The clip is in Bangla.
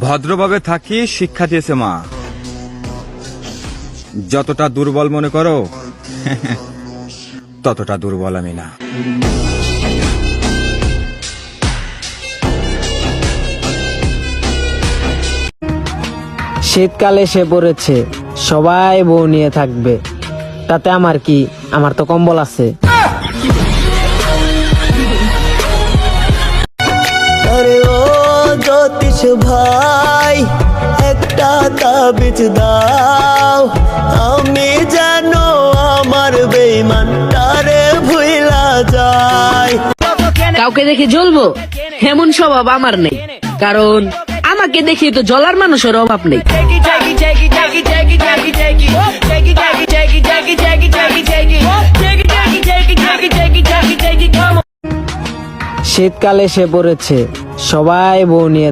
ভদ্রভাবে থাকি শিক্ষা দিয়েছে মা। যতটা দুর্বল মনে করো ততটা দুর্বল আমি না। শীতকাল এসে পড়েছে, সবাই বউ নিয়ে থাকবে, তাতে আমার কি? আমার তো কম্বল আছে। আরে ও জ্যোতিষ ভাই, একটা তাবিজ দাও, আমি যেন আমার বেঈমানটারে ভুইলা যাই। কাউকে দেখে জ্বলবো এমন স্বভাব আমার নেই, কারণ আমাকে দেখে তো জ্বলার মানুষের অভাব নেই। শীতকাল এসে পড়েছে, সবাই বউ নিয়ে